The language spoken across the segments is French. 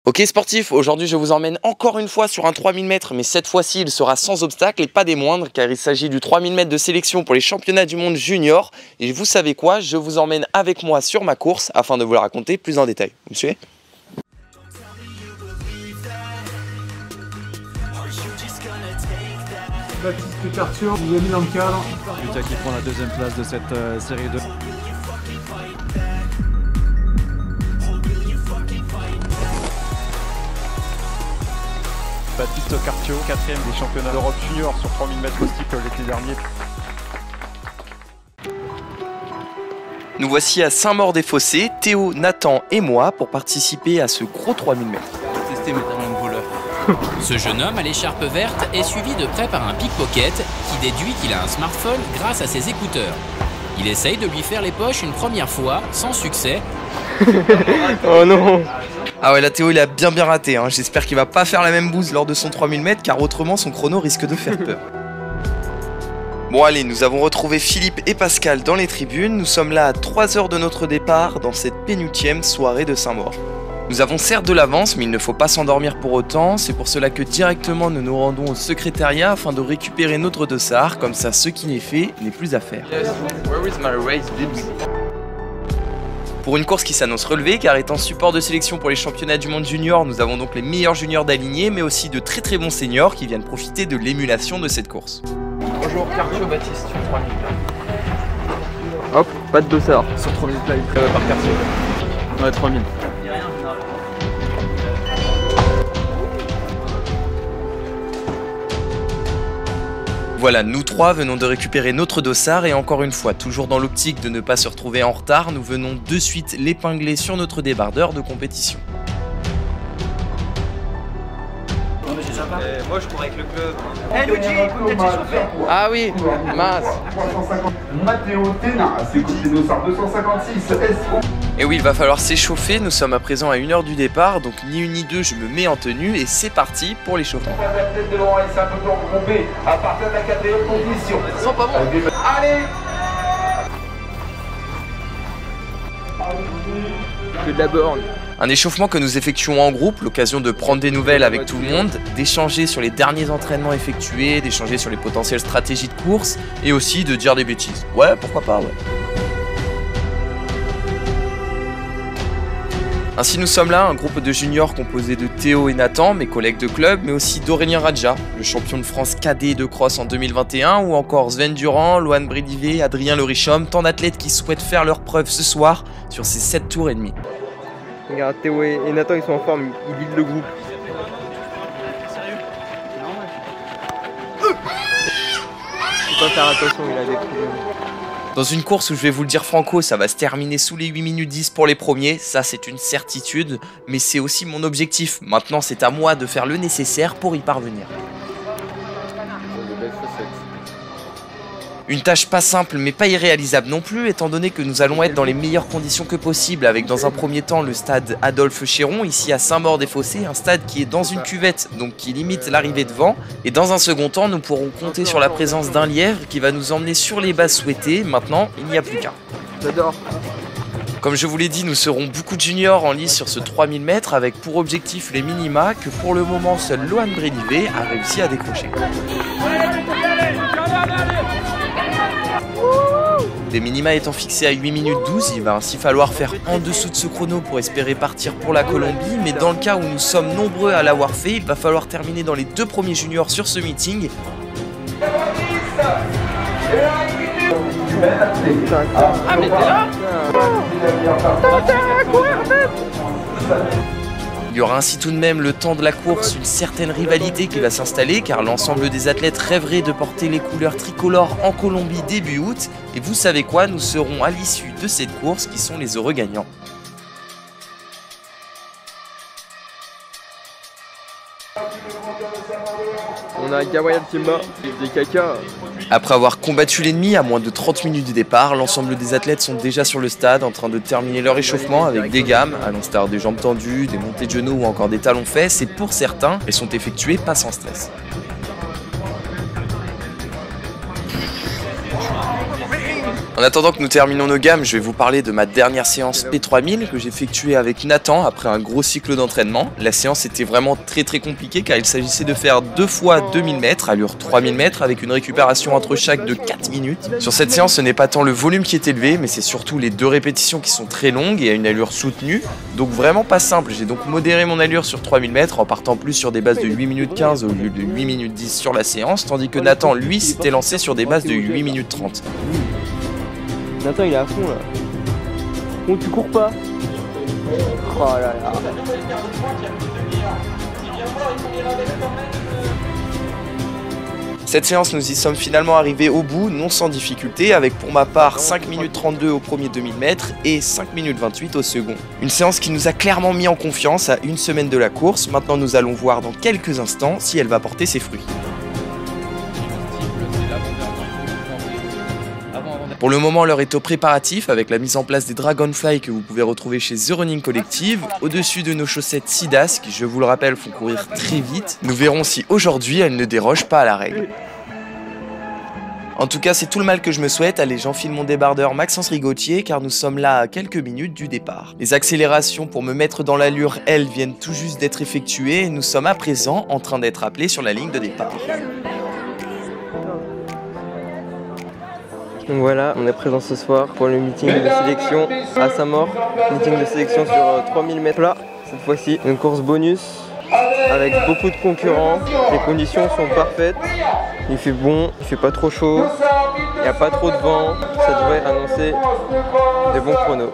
Ok sportif, aujourd'hui je vous emmène encore une fois sur un 3000 mètres, mais cette fois-ci il sera sans obstacle et pas des moindres, car il s'agit du 3000 mètres de sélection pour les championnats du monde junior. Et vous savez quoi, je vous emmène avec moi sur ma course afin de vous la raconter plus en détail. Vous me suivez ? Baptiste Cartier, vous avez mis dans le cadre. Lucas qui prend la deuxième place de cette série 2. Baptiste Cartier, 4ème des championnats d'Europe junior sur 3000 mètres au steeple l'été dernier. Nous voici à Saint-Maur-des-Fossés, Théo, Nathan et moi pour participer à ce gros 3000 mètres. Tester mes talents de voleur. Ce jeune homme à l'écharpe verte est suivi de près par un pickpocket qui déduit qu'il a un smartphone grâce à ses écouteurs. Il essaye de lui faire les poches une première fois, sans succès. Oh non! Ah ouais, la Théo il a bien raté, hein. J'espère qu'il va pas faire la même bouse lors de son 3000 mètres car autrement son chrono risque de faire peur. Bon allez, nous avons retrouvé Philippe et Pascal dans les tribunes, nous sommes là à 3 heures de notre départ dans cette pénultième soirée de Saint-Maur. Nous avons certes de l'avance, mais il ne faut pas s'endormir pour autant, c'est pour cela que directement nous nous rendons au secrétariat afin de récupérer notre dossard, comme ça ce qui n'est fait n'est plus à faire. Pour une course qui s'annonce relevée, car étant support de sélection pour les championnats du monde junior, nous avons donc les meilleurs juniors d'alignés, mais aussi de très bons seniors qui viennent profiter de l'émulation de cette course. Bonjour, Cartier Baptiste, sur 3000. Hop, pas de dossard. Sur 3000 plays Par Cartier. Ouais, 3000. Voilà, nous trois venons de récupérer notre dossard et encore une fois, toujours dans l'optique de ne pas se retrouver en retard, nous venons de suite l'épingler sur notre débardeur de compétition. Moi je cours avec le club. Luigi, peut-être s'échauffer. Ah oui, mince. Matteo Tena, c'est côté dossard 256 SO. Et oui, il va falloir s'échauffer, nous sommes à présent à 1 heure du départ, donc ni une ni deux, je me mets en tenue et c'est parti pour l'échauffement. Tête devant, laissez un peu de regroupé à partir de la 4ème position. Ça sent pas bon. Allez! Que de la borne. Un échauffement que nous effectuons en groupe, l'occasion de prendre des nouvelles avec tout le monde, d'échanger sur les derniers entraînements effectués, d'échanger sur les potentielles stratégies de course et aussi de dire des bêtises. Ouais, pourquoi pas, ouais. Ainsi nous sommes là, un groupe de juniors composé de Théo et Nathan, mes collègues de club, mais aussi d'Aurélien Radja, le champion de France cadet de cross en 2021, ou encore Sven Durand, Loan Brédivé, Adrien Le Richhomme, tant d'athlètes qui souhaitent faire leur preuve ce soir sur ces 7 tours et demi. Regarde, Théo et Nathan ils sont en forme, ils lead le groupe. Faut pas faire attention, il a des problèmes. Dans une course où je vais vous le dire franco, ça va se terminer sous les 8 minutes 10 pour les premiers, ça c'est une certitude, mais c'est aussi mon objectif. Maintenant c'est à moi de faire le nécessaire pour y parvenir. Une tâche pas simple mais pas irréalisable non plus, étant donné que nous allons être dans les meilleures conditions que possible, avec dans un premier temps le stade Adolphe Chéron, ici à Saint-Maur-des-Fossés, un stade qui est dans une cuvette, donc qui limite l'arrivée de vent, et dans un second temps nous pourrons compter sur la présence d'un lièvre qui va nous emmener sur les bases souhaitées. Maintenant il n'y a plus qu'un. J'adore. Comme je vous l'ai dit, nous serons beaucoup de juniors en lice sur ce 3000 mètres, avec pour objectif les minima que pour le moment seul Loan Brédivé a réussi à décrocher. Des minima étant fixés à 8 minutes 12, il va ainsi falloir faire en dessous de ce chrono pour espérer partir pour la Colombie, mais dans le cas où nous sommes nombreux à l'avoir fait, il va falloir terminer dans les 2 premiers juniors sur ce meeting. Ah mais t'es là? Il y aura ainsi tout de même le temps de la course, une certaine rivalité qui va s'installer car l'ensemble des athlètes rêverait de porter les couleurs tricolores en Colombie début août. Et vous savez quoi, nous serons à l'issue de cette course qui sont les heureux gagnants. On a Gabriel qui est mort, des caca. Après avoir combattu l'ennemi à moins de 30 minutes du départ, l'ensemble des athlètes sont déjà sur le stade en train de terminer leur échauffement avec des gammes, à l'instar des jambes tendues, des montées de genoux ou encore des talons fesses, et pour certains, elles sont effectuées pas sans stress. En attendant que nous terminons nos gammes, je vais vous parler de ma dernière séance P3000 que j'ai effectuée avec Nathan après un gros cycle d'entraînement. La séance était vraiment très compliquée car il s'agissait de faire 2 fois 2000 mètres, allure 3000 mètres avec une récupération entre chaque de 4 minutes. Sur cette séance, ce n'est pas tant le volume qui est élevé, mais c'est surtout les 2 répétitions qui sont très longues et à une allure soutenue. Donc vraiment pas simple, j'ai donc modéré mon allure sur 3000 mètres en partant plus sur des bases de 8 minutes 15 au lieu de 8 minutes 10 sur la séance, tandis que Nathan, lui, s'était lancé sur des bases de 8 minutes 30. Nathan il est à fond là. Bon, tu cours pas. Oh là là. Cette séance, nous y sommes finalement arrivés au bout, non sans difficulté, avec pour ma part 5 minutes 32 au premier 2000 mètres et 5 minutes 28 au second. Une séance qui nous a clairement mis en confiance à une semaine de la course. Maintenant, nous allons voir dans quelques instants si elle va porter ses fruits. Pour le moment, l'heure est au préparatif avec la mise en place des Dragonfly que vous pouvez retrouver chez The Running Collective, au-dessus de nos chaussettes Sidas qui, je vous le rappelle, font courir très vite. Nous verrons si aujourd'hui elles ne dérogent pas à la règle. En tout cas, c'est tout le mal que je me souhaite. Allez, j'enfile mon débardeur Maxence Rigotier car nous sommes là à quelques minutes du départ. Les accélérations pour me mettre dans l'allure, elles, viennent tout juste d'être effectuées et nous sommes à présent en train d'être appelés sur la ligne de départ. Donc voilà, on est présent ce soir pour le meeting de sélection à Saint-Maur. Meeting de sélection sur 3000 mètres plat cette fois-ci. Une course bonus avec beaucoup de concurrents. Les conditions sont parfaites. Il fait bon, il fait pas trop chaud. Il n'y a pas trop de vent. Ça devrait annoncer des bons chronos.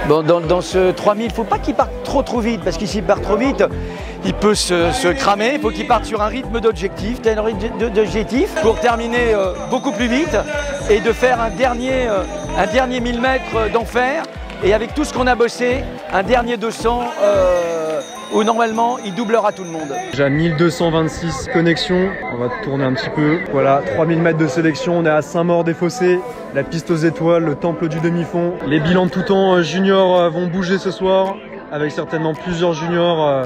Bon, dans ce 3000, il ne faut pas qu'il parte trop vite, parce qu'il s'il part trop vite, il peut se cramer. Il faut qu'il parte sur un rythme d'objectif, pour terminer beaucoup plus vite et de faire un dernier 1000 mètres d'enfer. Et avec tout ce qu'on a bossé, un dernier 200 où normalement il doublera tout le monde. J'ai 1226 connexions, on va tourner un petit peu. Voilà, 3000 mètres de sélection, on est à Saint-Maur-des-Fossés, la piste aux étoiles, le temple du demi-fond. Les bilans de tout temps juniors vont bouger ce soir, avec certainement plusieurs juniors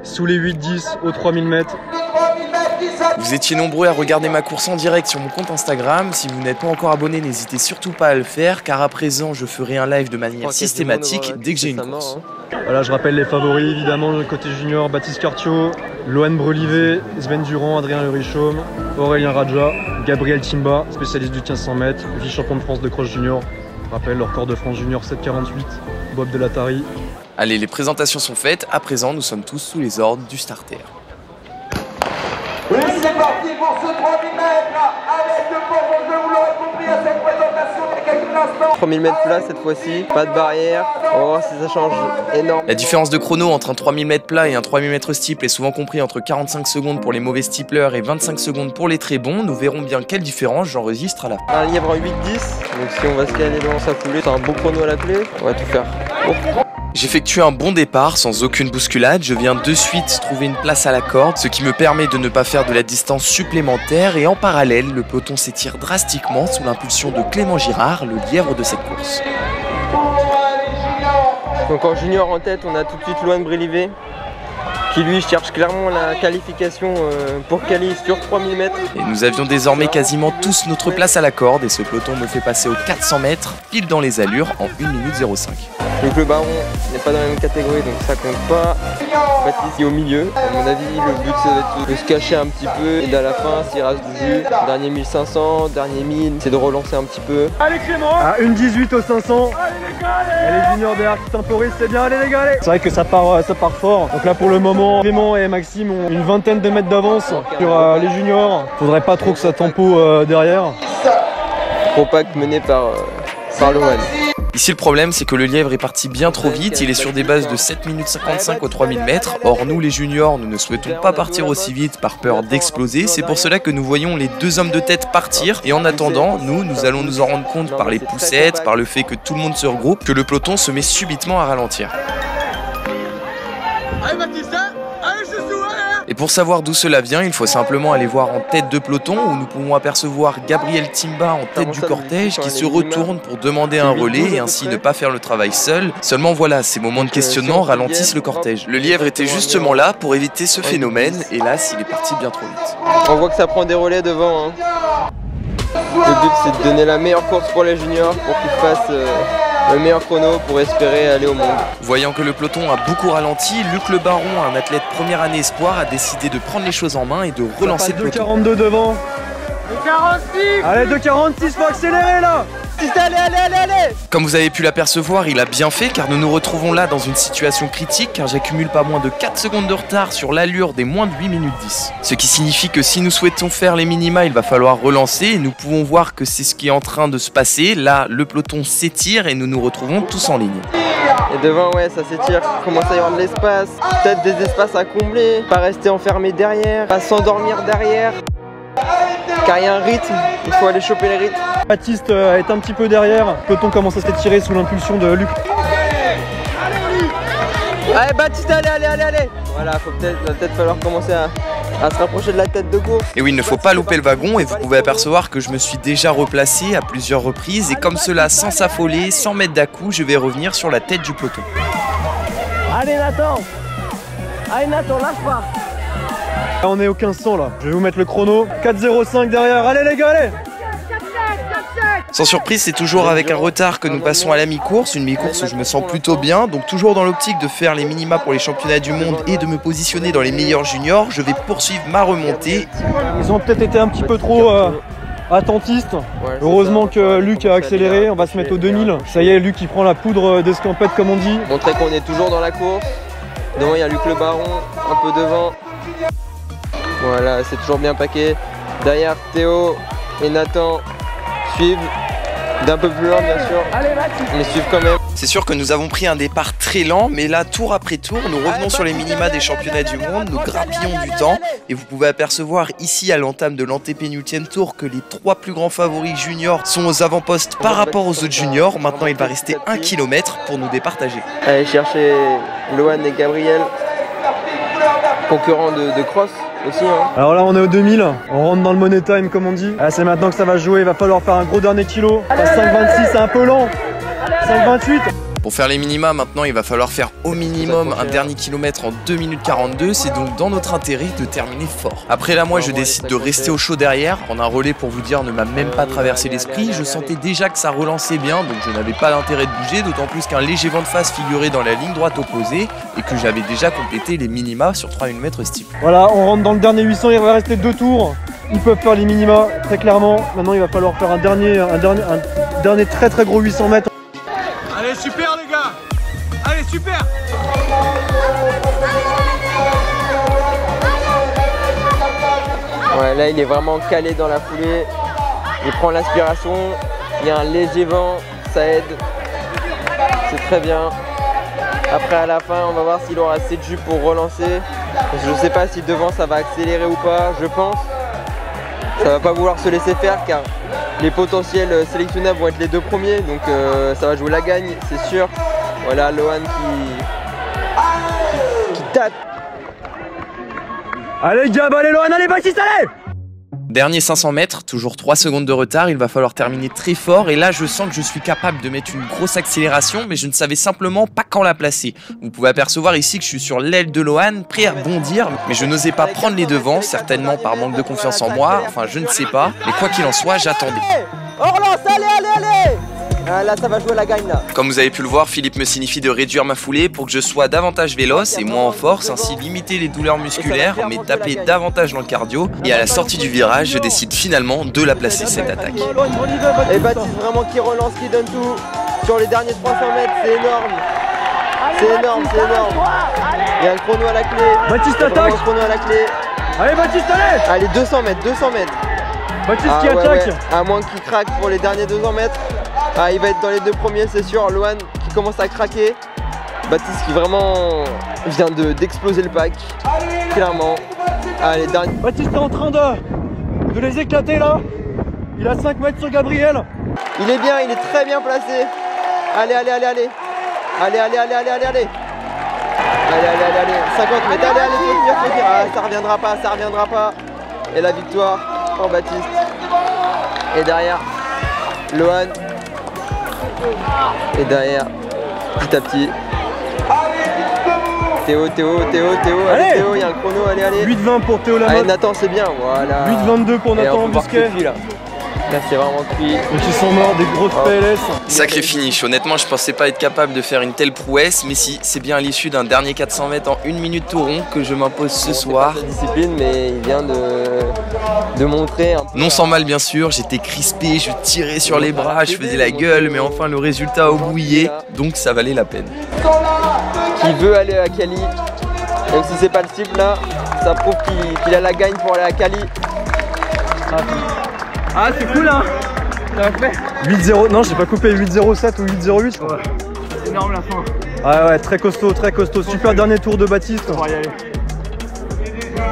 sous les 8-10 aux 3000 mètres. Vous étiez nombreux à regarder ma course en direct sur mon compte Instagram. Si vous n'êtes pas encore abonné, n'hésitez surtout pas à le faire, car à présent je ferai un live de manière systématique dès que j'ai une course. Voilà, je rappelle les favoris évidemment, côté junior, Baptiste Cartiot, Lohan Brelivet, Sven Durand, Adrien Lerichaume, Aurélien Raja, Gabriel Timba, spécialiste du 1500 mètres, vice-champion de France de cross junior. Je rappelle le record de France junior 7,48, Bob Delatari. Allez, les présentations sont faites, à présent nous sommes tous sous les ordres du starter. Et c'est parti pour ce 3000 mètres avec le bonbon, je vous l'aurais compris à cette présentation il y a quelques instants. 3000 mètres plat cette fois-ci, pas de barrière. On va voir si ça change énorme. La différence de chrono entre un 3000 mètres plat et un 3000 mètres steeple est souvent compris entre 45 secondes pour les mauvais steeplers et 25 secondes pour les très bons. Nous verrons bien quelle différence j'enregistre à la fin. Un lièvre en 8-10, donc si on va se caler dans sa foulée, c'est un beau chrono à la clé, on va tout faire. J'effectue un bon départ sans aucune bousculade, je viens de suite trouver une place à la corde, ce qui me permet de ne pas faire de la distance supplémentaire et en parallèle, le peloton s'étire drastiquement sous l'impulsion de Clément Girard, le lièvre de cette course. Donc en junior en tête, on a tout de suite Lohan Brelivet, qui lui cherche clairement la qualification pour quali sur 3000 mètres. Et nous avions désormais quasiment tous notre place à la corde et ce peloton me fait passer aux 400 mètres, pile dans les allures en 1 minute 05. Donc le baron n'est pas dans la même catégorie, donc ça compte pas. Baptiste est au milieu. À mon avis, le but ça va être de se cacher un petit peu et à la fin, s'il reste du jus, dernier 1500, dernier 1000, c'est de relancer un petit peu. Allez Clément, à 1,18 au 500. Elle est junior derrière qui temporise, c'est bien, allez les gars, allez. C'est vrai que ça part fort. Donc là pour le moment, Clément et Maxime ont une vingtaine de mètres d'avance sur les juniors. Faudrait pas trop que ça tempo derrière. Compact mené par Lohan. Ici le problème c'est que le lièvre est parti bien trop vite, il est sur des bases de 7 minutes 55 aux 3000 mètres. Or nous les juniors, nous ne souhaitons pas partir aussi vite par peur d'exploser. C'est pour cela que nous voyons les deux hommes de tête partir. Et en attendant, nous allons nous en rendre compte par les poussettes, par le fait que tout le monde se regroupe, que le peloton se met subitement à ralentir. Allez Baptiste, allez Chouchou, allez. Et pour savoir d'où cela vient, il faut simplement aller voir en tête de peloton où nous pouvons apercevoir Gabriel Timba en tête du cortège qui se retourne pour demander un relais et ainsi ne pas faire le travail seul. Seulement voilà, ces moments de questionnement ralentissent le cortège. Le lièvre était justement là pour éviter ce phénomène. Hélas, il est parti bien trop vite. On voit que ça prend des relais devant. Hein. Le but c'est de donner la meilleure course pour les juniors pour qu'ils fassent le meilleur chrono pour espérer aller au monde. Voyant que le peloton a beaucoup ralenti, Luc Le Baron, un athlète première année espoir, a décidé de prendre les choses en main et de relancer le peloton. 2,42 devant. 2,46. Allez, 2,46, faut accélérer là. Allez. Comme vous avez pu l'apercevoir, il a bien fait car nous nous retrouvons là dans une situation critique car j'accumule pas moins de 4 secondes de retard sur l'allure des moins de 8 minutes 10. Ce qui signifie que si nous souhaitons faire les minima, il va falloir relancer et nous pouvons voir que c'est ce qui est en train de se passer. Là, le peloton s'étire et nous nous retrouvons tous en ligne. Et devant, ouais, ça s'étire, commence à y avoir de l'espace, peut-être des espaces à combler, pas rester enfermé derrière, pas s'endormir derrière. Car il y a un rythme, il faut aller choper les rythmes. Baptiste est un petit peu derrière, le peloton commence à s'étirer sous l'impulsion de Luc. Allez Baptiste, allez. Voilà, va peut-être falloir commencer à se rapprocher de la tête de course. Et oui, il ne faut pas louper le wagon et vous pouvez apercevoir que je me suis déjà replacé à plusieurs reprises et comme cela, sans s'affoler, sans mettre d'à-coup, je vais revenir sur la tête du peloton. Allez Nathan, lâche pas. On est au 1500 là, je vais vous mettre le chrono, 4,05 derrière, allez les gars, allez. Sans surprise, c'est toujours avec un retard que nous passons à la mi-course, une mi-course où je me sens plutôt bien, donc toujours dans l'optique de faire les minima pour les championnats du monde et de me positionner dans les meilleurs juniors, je vais poursuivre ma remontée. Ils ont peut-être été un petit peu trop attentistes, heureusement que Luc a accéléré, on va se mettre au 2000, ça y est, Luc il prend la poudre d'escampette comme on dit. Montrer qu'on est toujours dans la course, devant il y a Luc Le Baron, un peu devant. Voilà, c'est toujours bien paqué. Derrière, Théo et Nathan suivent d'un peu plus loin, bien sûr. Mais suivent quand même. C'est sûr que nous avons pris un départ très lent, mais là, tour après tour, nous revenons sur les minima des championnats du monde, nous grappillons du temps, et vous pouvez apercevoir ici, à l'entame de l'antépénultième tour, que les 3 plus grands favoris juniors sont aux avant-postes par rapport aux autres juniors. Maintenant, il va rester 1 km pour nous départager. Allez chercher Lohan et Gabriel, concurrents de cross. Aussi, hein. Alors là on est au 2000, on rentre dans le money time comme on dit. C'est maintenant que ça va jouer, il va falloir faire un gros dernier kilo. 5,26 c'est un peu lent, 5,28. Pour faire les minima maintenant il va falloir faire au minimum un dernier kilomètre en 2 minutes 42, c'est donc dans notre intérêt de terminer fort. Après là moi je décide de rester au chaud derrière, en un relais pour vous dire ne m'a même pas traversé l'esprit, je sentais déjà que ça relançait bien donc je n'avais pas d'intérêt de bouger, d'autant plus qu'un léger vent de face figurait dans la ligne droite opposée et que j'avais déjà complété les minima sur 3000 mètres steeple. Voilà, on rentre dans le dernier 800, il va rester 2 tours, ils peuvent faire les minima très clairement, maintenant il va falloir faire un dernier très gros 800 mètres. Allez super les gars. Allez super. Ouais, là il est vraiment calé dans la foulée, il prend l'inspiration, il y a un léger vent, ça aide, c'est très bien. Après à la fin on va voir s'il aura assez de jus pour relancer, je ne sais pas si devant ça va accélérer ou pas, je pense. Ça va pas vouloir se laisser faire car les potentiels sélectionnables vont être les 2 premiers, donc ça va jouer la gagne, c'est sûr. Voilà Lohan qui tâte. Allez Gab, allez Lohan, allez Baptiste, allez! Dernier 500 mètres, toujours 3 secondes de retard, il va falloir terminer très fort et là je sens que je suis capable de mettre une grosse accélération mais je ne savais simplement pas quand la placer. Vous pouvez apercevoir ici que je suis sur l'aile de Lohan, prêt à bondir mais je n'osais pas prendre les devants, certainement par manque de confiance en moi, enfin je ne sais pas, mais quoi qu'il en soit j'attendais. On relance, allez! Ah, là ça va jouer la gagne là. Comme vous avez pu le voir, Philippe me signifie de réduire ma foulée pour que je sois davantage véloce et moins en force, ainsi limiter les douleurs musculaires, mais taper davantage dans le cardio. Et à la sortie du virage, je décide finalement de la placer cette attaque. Et Baptiste vraiment qui relance, qui donne tout. Sur les derniers 300 mètres, c'est énorme. C'est énorme. Il y a un chrono à la clé. Baptiste attaque. Chrono à la clé. Allez Baptiste, allez! Allez 200 mètres. Baptiste qui attaque. Ouais. À moins qu'il craque pour les derniers 200 mètres. Ah, il va être dans les 2 premiers, c'est sûr. Lohan qui commence à craquer. Baptiste qui vraiment vient d'exploser le pack. Clairement. Allez, dernier. Baptiste est en train de les éclater là. Il a 5 mètres sur Gabriel. Il est bien, il est très bien placé. Allez. Allez, 50 mètres, allez, faut dire. Ah, ça reviendra pas. Et la victoire pour Baptiste. Et derrière, Lohan. Et derrière, petit à petit, Théo, allez Théo, il y a le chrono, allez. 8-20 pour Théo Lamotte. Allez Nathan, c'est bien, voilà. 8-22 pour Nathan Busquet. Là c'est vraiment cuit. Donc ils sont morts, des grosses PLS. Sacré finish, honnêtement je pensais pas être capable de faire une telle prouesse, mais si, c'est bien à l'issue d'un dernier 400 mètres en 1 minute tout rond que je m'impose ce soir. C'est pas sa discipline, mais il vient de montrer un peu. Non sans mal bien sûr, j'étais crispé, je tirais sur les bras, je faisais la gueule, mais enfin le résultat a bouillé, donc ça valait la peine. Qui veut aller à Cali, même si c'est pas le type là, ça prouve qu'il a la gagne pour aller à Cali. Ah c'est cool hein. 8-0, non j'ai pas coupé, 8-0-7 ou 8-0-8 je crois. Ouais. Énorme la fin. Ah ouais, très costaud, super dernier tour de Baptiste. On va y aller.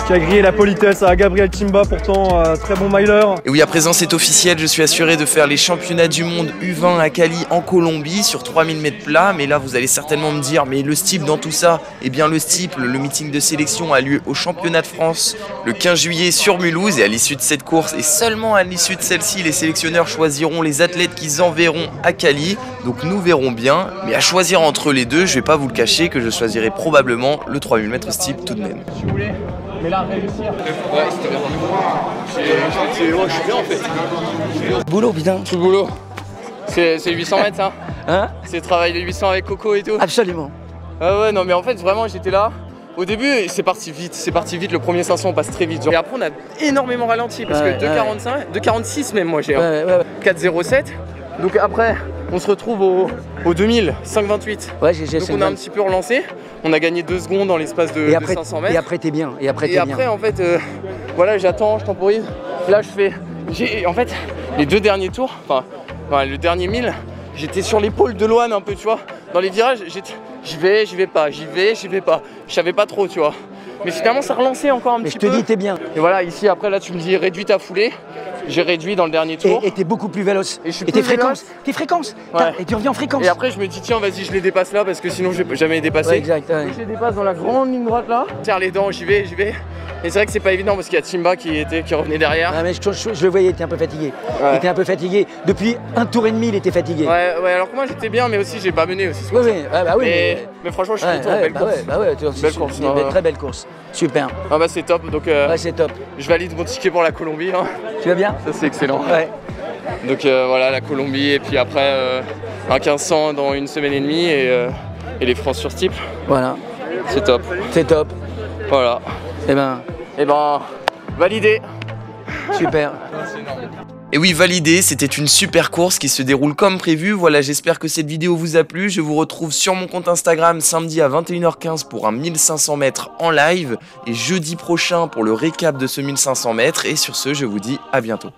Qui a grillé la politesse à Gabriel Timba, pourtant très bon miler. Et oui, à présent c'est officiel, je suis assuré de faire les championnats du monde U20 à Cali en Colombie sur 3000 mètres plats. Mais là vous allez certainement me dire, mais le steeple dans tout ça? Eh bien le steeple, le meeting de sélection a lieu au championnat de France le 15 juillet sur Mulhouse. Et à l'issue de cette course, et seulement à l'issue de celle-ci, les sélectionneurs choisiront les athlètes qu'ils enverront à Cali. Donc nous verrons bien, mais à choisir entre les deux, je vais pas vous le cacher que je choisirai probablement le 3000 mètres steeple tout de même. Si vous voulez. Mais là, réussir. Ouais, c'était bien. Je suis bien en fait. Boulot, putain. Tout le boulot. C'est 800 mètres, ça. Hein? C'est travail de 800 avec Coco et tout. Absolument. Ah ouais, non, mais en fait, vraiment, j'étais là. Au début, c'est parti vite. Le premier 500, on passe très vite. Genre. Et après, on a énormément ralenti parce que 2,45, 2,46 même, moi j'ai. 4,07. Donc après, on se retrouve au 2000, 5,28. Ouais, donc on a un petit peu relancé. On a gagné 2 secondes dans l'espace de 500 mètres. Et après t'es bien. Et après en fait, voilà, j'attends, je temporise. Là, en fait, les 2 derniers tours, enfin, le dernier 1000, j'étais sur l'épaule de Lohan un peu, tu vois. Dans les virages, j'y vais pas. Je savais pas trop, tu vois. Mais finalement, ça relançait encore un petit peu. Mais je te dis, t'es bien. Et voilà, ici, après, là, tu me dis, réduis ta foulée. J'ai réduit dans le dernier tour. Et t'es beaucoup plus véloce. Et tes fréquences. Tes fréquences. Ouais. Et tu reviens en fréquence. Et après, je me dis, tiens, vas-y, je les dépasse là parce que sinon, je vais jamais les dépasser. Ouais, exact. Ouais. Donc, je les dépasse dans la grande ligne droite là. Je serre les dents, j'y vais. Et c'est vrai que c'est pas évident parce qu'il y a Timba qui revenait derrière. Ah, mais je le voyais, il était un peu fatigué. Ouais. Il était un peu fatigué. Depuis un tour et demi, il était fatigué. Ouais, alors que moi, j'étais bien, mais aussi, j'ai pas mené aussi. Oui. Mais franchement, je suis content. Belle course. Belle course. Très belle course. Super. Ah bah, c'est top. Donc, ouais, c'est top. Je valide mon ticket pour la Colombie. Hein. Tu vas bien? Ça, c'est excellent. Ouais. Donc voilà, la Colombie, et puis après un 1500 dans 1 semaine et demie, et les France sur steeple. Voilà. C'est top. C'est top. Voilà. Et ben, validé. Super. Et oui, validé, c'était une super course qui se déroule comme prévu. Voilà, j'espère que cette vidéo vous a plu. Je vous retrouve sur mon compte Instagram samedi à 21h15 pour un 1500 mètres en live. Et jeudi prochain pour le récap de ce 1500 mètres. Et sur ce, je vous dis à bientôt.